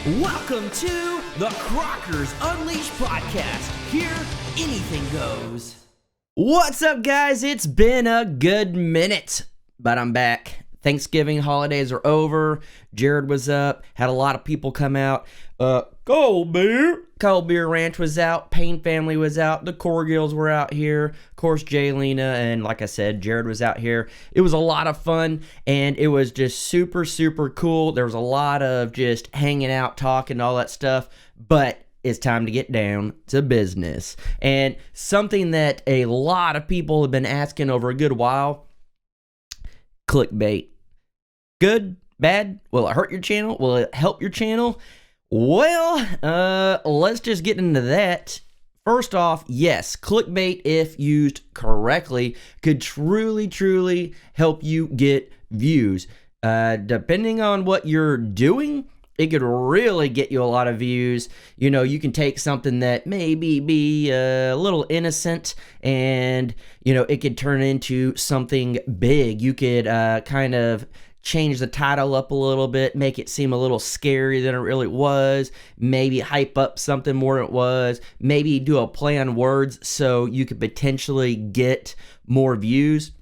Welcome to the Crockers Unleashed podcast. Here, anything goes. What's up, guys? It's been a good minute, but I'm back. Thanksgiving holidays are over. Jared was up, had a lot of people come out. Cold Beer Ranch was out. Payne family was out. The Corgills were out here. Of course, Jaylena and, like I said, Jared was out here. It was a lot of fun, and it was just super, super cool. There was a lot of just hanging out, talking, all that stuff, but it's time to get down to business. And something that a lot of people have been asking over a good while, clickbait. Good? Bad? Will it hurt your channel? Will it help your channel? Well, let's just get into that. First off, yes, clickbait, if used correctly, could truly help you get views. Depending on what you're doing, it could really get you a lot of views. You know, you can take something that maybe be a little innocent and, you know, it could turn into something big. You could kind of change the title up a little bit, make it seem a little scarier than it really was, maybe hype up something more than it was, maybe do a play on words so you could potentially get more views.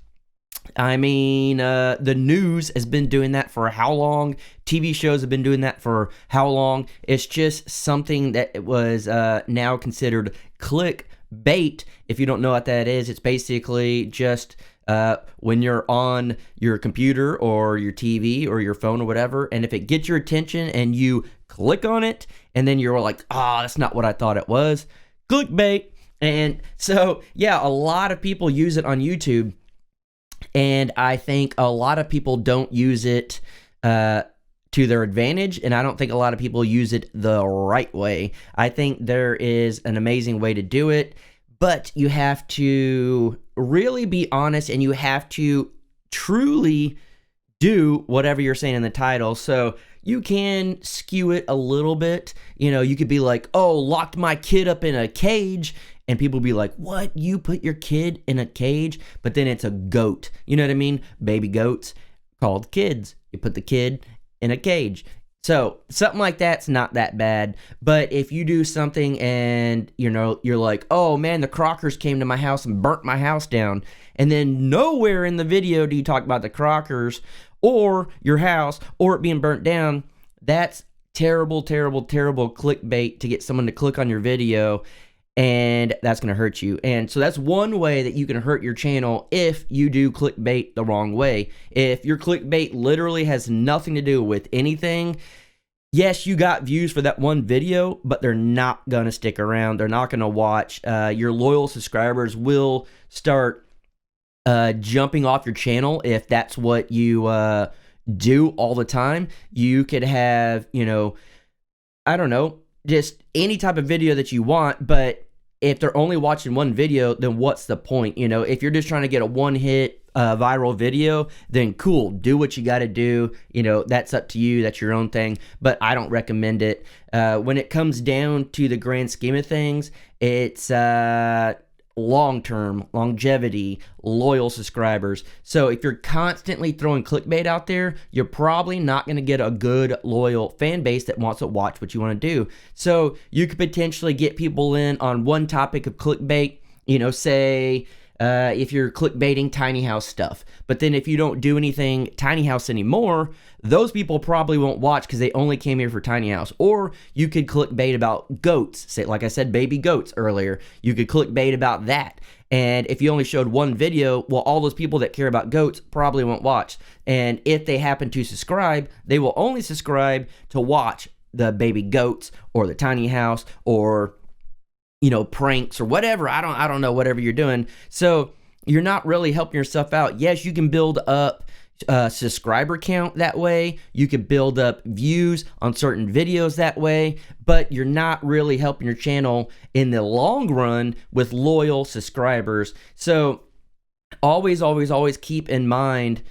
I mean, the news has been doing that for how long? TV shows have been doing that for how long? It's just something that was now considered clickbait. If you don't know what that is, it's basically just when you're on your computer or your TV or your phone or whatever, and if it gets your attention and you click on it, and then you're like, that's not what I thought it was, clickbait. And so, yeah, a lot of people use it on YouTube, and I think a lot of people don't use it to their advantage, and I don't think a lot of people use it the right way. I think there is an amazing way to do it, but you have to really be honest, and you have to truly do whatever you're saying in the title. So you can skew it a little bit. You know, you could be like, locked my kid up in a cage, and people be like, what? You put your kid in a cage? But then it's a goat. You know what I mean? Baby goats called kids. You put the kid in a cage. So something like that's not that bad. But if you do something and, you know, you're like, oh man, the Crockers came to my house and burnt my house down, and then nowhere in the video do you talk about the Crockers or your house or it being burnt down, that's terrible clickbait to get someone to click on your video, and that's going to hurt you. And so that's one way that you can hurt your channel if you do clickbait the wrong way. If your clickbait literally has nothing to do with anything, yes, you got views for that one video, but they're not going to stick around. They're not going to watch. Your loyal subscribers will start jumping off your channel if that's what you do all the time. You could have, you know, I don't know, just any type of video that you want, but if they're only watching one video, then what's the point? You know, if you're just trying to get a one-hit viral video, then cool, do what you got to do. You know, that's up to you. That's your own thing, but I don't recommend it. When it comes down to the grand scheme of things, it's long-term, longevity, loyal subscribers. So if you're constantly throwing clickbait out there, you're probably not going to get a good, loyal fan base that wants to watch what you want to do. So you could potentially get people in on one topic of clickbait, you know, say if you're clickbaiting tiny house stuff. But then if you don't do anything tiny house anymore, those people probably won't watch because they only came here for tiny house. Or you could clickbait about goats. Say, like I said, baby goats earlier. You could clickbait about that. And if you only showed one video, well, all those people that care about goats probably won't watch. And if they happen to subscribe, they will only subscribe to watch the baby goats or the tiny house or, you know, pranks or whatever. I don't know, whatever you're doing. So you're not really helping yourself out. Yes, you can build up subscriber count that way. You could build up views on certain videos that way, but you're not really helping your channel in the long run with loyal subscribers. So always keep in mind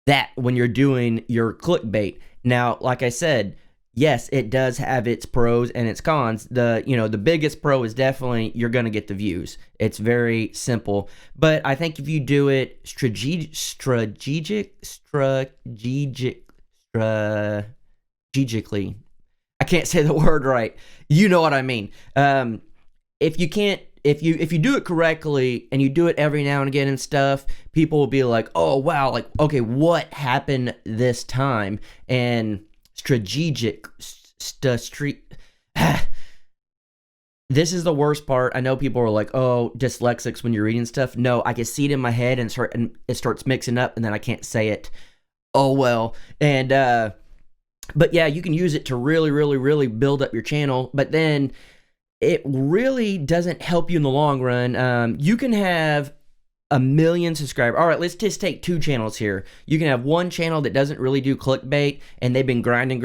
that when you're doing your clickbait. Now, like I said, yes, it does have its pros and its cons. The biggest pro is definitely you're going to get the views. It's very simple. But I think if you do it strategically, I can't say the word right. You know what I mean. If you do it correctly and you do it every now and again and stuff, people will be like, oh wow, like, okay, what happened this time? And strategic this is the worst part. I know people are like, oh, dyslexics when you're reading stuff. No, I can see it in my head and it starts mixing up and then I can't say it. Oh well. And but yeah, you can use it to really, really, really build up your channel, but then it really doesn't help you in the long run. You can have 1 million subscribers. All right, let's just take 2 channels here. You can have one channel that doesn't really do clickbait, and they've been grinding.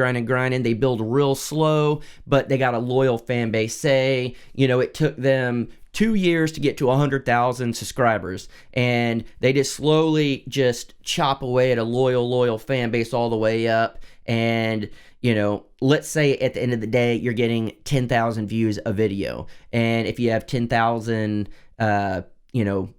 They build real slow, but they got a loyal fan base. Say, you know, it took them 2 years to get to 100,000 subscribers, and they just slowly just chop away at a loyal fan base all the way up. And, you know, let's say at the end of the day, you're getting 10,000 views a video. And if you have 10,000, you know,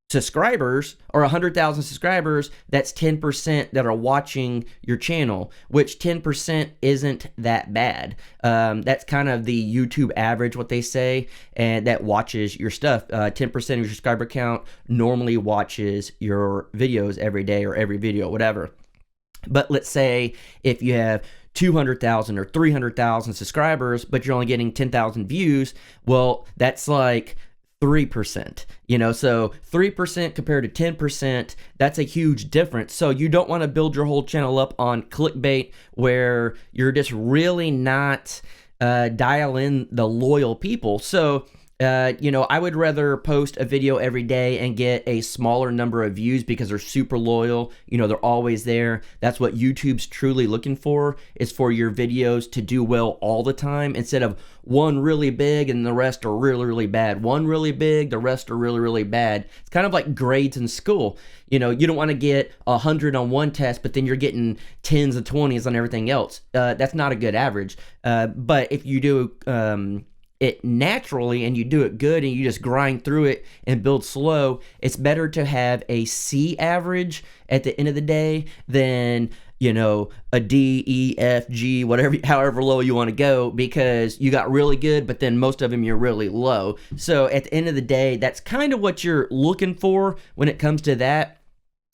subscribers or 100,000 subscribers, that's 10% that are watching your channel, which 10% isn't that bad. That's kind of the YouTube average, what they say, and that watches your stuff. 10% of your subscriber count normally watches your videos every day or every video, whatever. But let's say if you have 200,000 or 300,000 subscribers, but you're only getting 10,000 views, well, that's like 3%, you know, so 3% compared to 10%, that's a huge difference. So you don't want to build your whole channel up on clickbait where you're just really not dial in the loyal people. So you know, I would rather post a video every day and get a smaller number of views because they're super loyal. You know, they're always there. That's what YouTube's truly looking for, is for your videos to do well all the time, instead of one really big and the rest are really, really bad. One really big, the rest are really, really bad. It's kind of like grades in school. You know, you don't want to get 100 on one test, but then you're getting 10s and 20s on everything else. That's not a good average. But if you do it naturally and you do it good and you just grind through it and build slow, it's better to have a C average at the end of the day than, you know, a D, E, F, G, whatever, however low you want to go, because you got really good, but then most of them you're really low. So at the end of the day, that's kind of what you're looking for when it comes to that.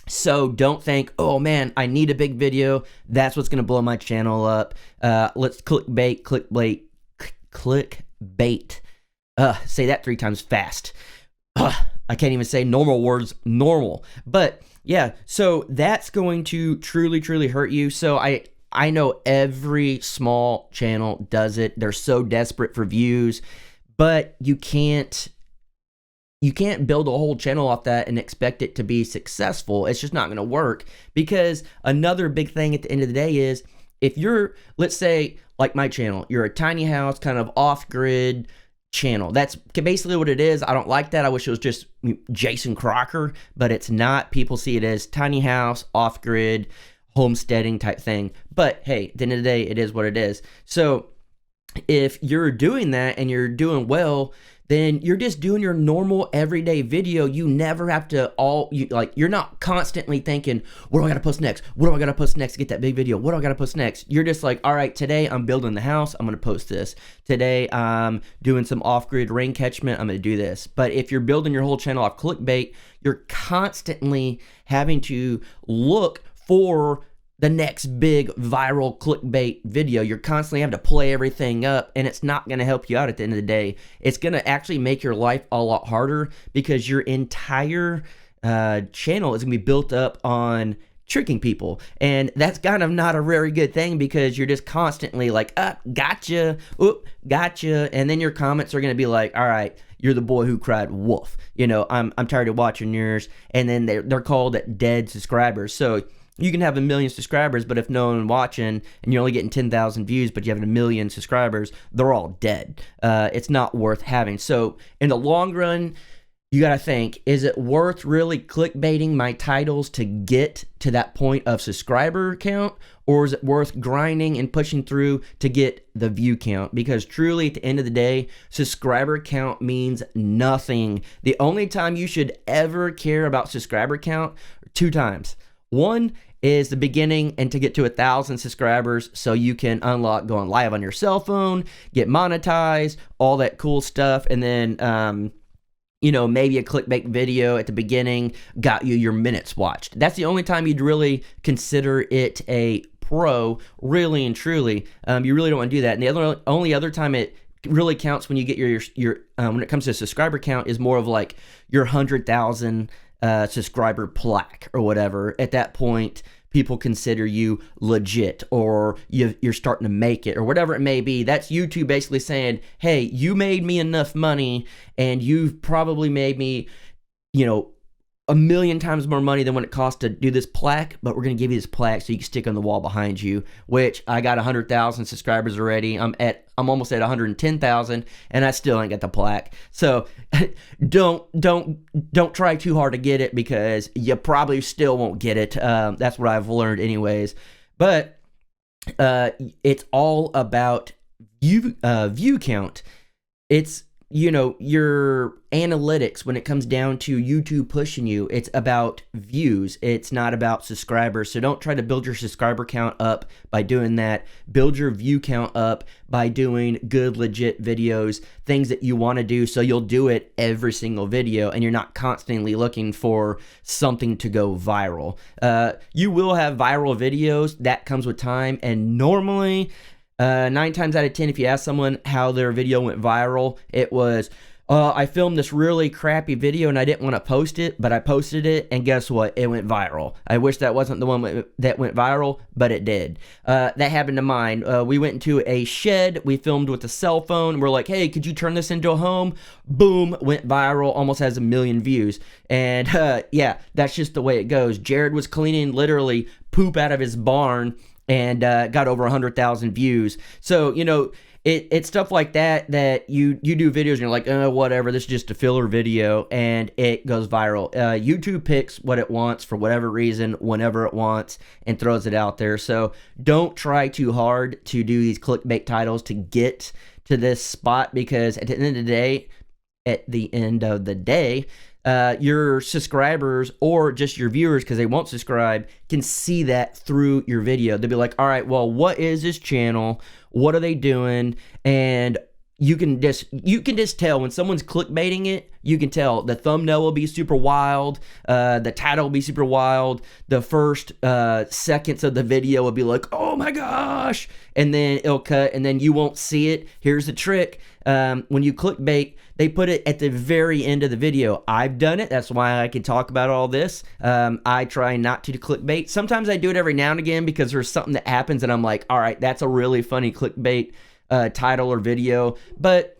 So don't think, oh man, I need a big video, that's what's going to blow my channel up. Let's clickbait. Say that 3 times fast. I can't even say normal words normal. But yeah, so that's going to truly hurt you. So I know every small channel does it. They're so desperate for views, but you can't build a whole channel off that and expect it to be successful. It's just not going to work, because another big thing at the end of the day is, if you're, let's say, like my channel, you're a tiny house, kind of off-grid channel. That's basically what it is. I don't like that. I wish it was just Jason Crocker, but it's not. People see it as tiny house, off-grid, homesteading type thing. But hey, at the end of the day, it is what it is. So if you're doing that and you're doing well, then you're just doing your normal everyday video. You never have to you're not constantly thinking, what do I gotta post next? What do I gotta post next to get that big video? What do I gotta post next? You're just like, all right, today I'm building the house, I'm gonna post this. Today I'm doing some off-grid rain catchment, I'm gonna do this. But if you're building your whole channel off clickbait, you're constantly having to look for the next big viral clickbait video. You're constantly having to play everything up, and it's not going to help you out at the end of the day. It's going to actually make your life a lot harder, because your entire channel is going to be built up on tricking people, and that's kind of not a very good thing, because you're just constantly like, gotcha, gotcha, and then your comments are going to be like, all right, you're the boy who cried wolf, you know, I'm tired of watching yours, and then they're called dead subscribers. So you can have 1 million subscribers, but if no one watching and you're only getting 10,000 views, but you have 1 million subscribers, they're all dead. It's not worth having. So in the long run, you got to think, is it worth really clickbaiting my titles to get to that point of subscriber count? Or is it worth grinding and pushing through to get the view count? Because truly, at the end of the day, subscriber count means nothing. The only time you should ever care about subscriber count are 2 times. One is the beginning and to get to 1,000 subscribers so you can unlock going live on your cell phone, get monetized, all that cool stuff. And then, you know, maybe a clickbait video at the beginning got you your minutes watched. That's the only time you'd really consider it a pro, really and truly. You really don't want to do that. And the only other time it really counts when you get your when it comes to subscriber count is more of like your 100,000 subscriber plaque or whatever. At that point, people consider you legit, or you're starting to make it, or whatever it may be. That's YouTube basically saying, hey, you made me enough money, and you've probably made me, you know, 1 million times more money than what it costs to do this plaque, but we're going to give you this plaque so you can stick on the wall behind you, which I got 100,000 subscribers already. I'm almost at 110,000, and I still ain't got the plaque. So don't try too hard to get it, because you probably still won't get it. That's what I've learned anyways. But it's all about view count. It's, you know, your analytics when it comes down to YouTube pushing you. It's about views. It's not about subscribers. So don't try to build your subscriber count up by doing that. Build your view count up by doing good, legit videos, things that you want to do, so you'll do it every single video and you're not constantly looking for something to go viral. You will have viral videos. That comes with time, and normally 9 times out of 10, if you ask someone how their video went viral, it was, I filmed this really crappy video and I didn't want to post it, but I posted it, and guess what? It went viral. I wish that wasn't the one that went viral, but it did. That happened to mine. We went into a shed. We filmed with a cell phone. We're like, hey, could you turn this into a home? Boom, went viral, almost has 1 million views. And yeah, that's just the way it goes. Jared was cleaning literally poop out of his barn, and got over 100,000 views. So, you know, it's stuff like that you do videos and you're like, whatever, this is just a filler video, and it goes viral. YouTube picks what it wants for whatever reason, whenever it wants, and throws it out there. So don't try too hard to do these clickbait titles to get to this spot, because at the end of the day, your subscribers, or just your viewers, because they won't subscribe, can see that through your video. They'll be like, all right, well, what is this channel? What are they doing? And you can just tell when someone's clickbaiting it. You can tell the thumbnail will be super wild, the title will be super wild, the first seconds of the video will be like, oh my gosh, and then it'll cut, and then you won't see it. Here's the trick. When you clickbait, they put it at the very end of the video. I've done it. That's why I can talk about all this. I try not to do clickbait. Sometimes I do it every now and again because there's something that happens and I'm like, all right, that's a really funny clickbait title or video. But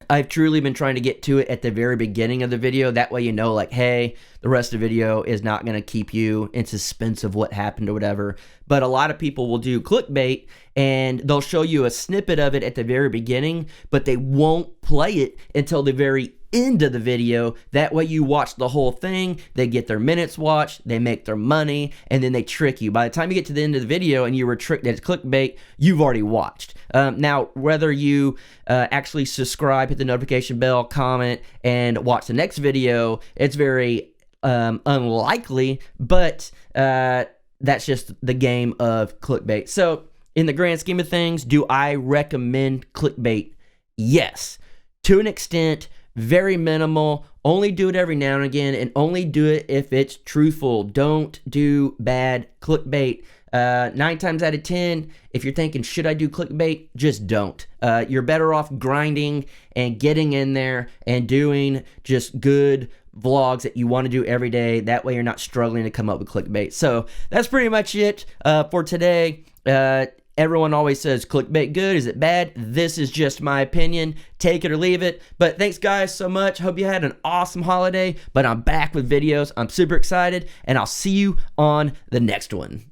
I've truly been trying to get to it at the very beginning of the video. That way you know, like, hey, the rest of the video is not going to keep you in suspense of what happened or whatever. But a lot of people will do clickbait and they'll show you a snippet of it at the very beginning, but they won't play it until the very end of the video. That way you watch the whole thing, they get their minutes watched, they make their money, and then they trick you. By the time you get to the end of the video and you were tricked that it's clickbait, you've already watched. Now, whether you actually subscribe, hit the notification bell, comment, and watch the next video, it's very unlikely, but that's just the game of clickbait. So in the grand scheme of things, do I recommend clickbait? Yes, to an extent. Very minimal. Only do it every now and again, and only do it if it's truthful. Don't do bad clickbait. 9 times out of 10, if you're thinking, should I do clickbait? Just don't. You're better off grinding and getting in there and doing just good vlogs that you want to do every day. That way you're not struggling to come up with clickbait. So that's pretty much it for today. Everyone always says, clickbait good, is it bad? This is just my opinion. Take it or leave it. But thanks guys so much. Hope you had an awesome holiday. But I'm back with videos. I'm super excited, and I'll see you on the next one.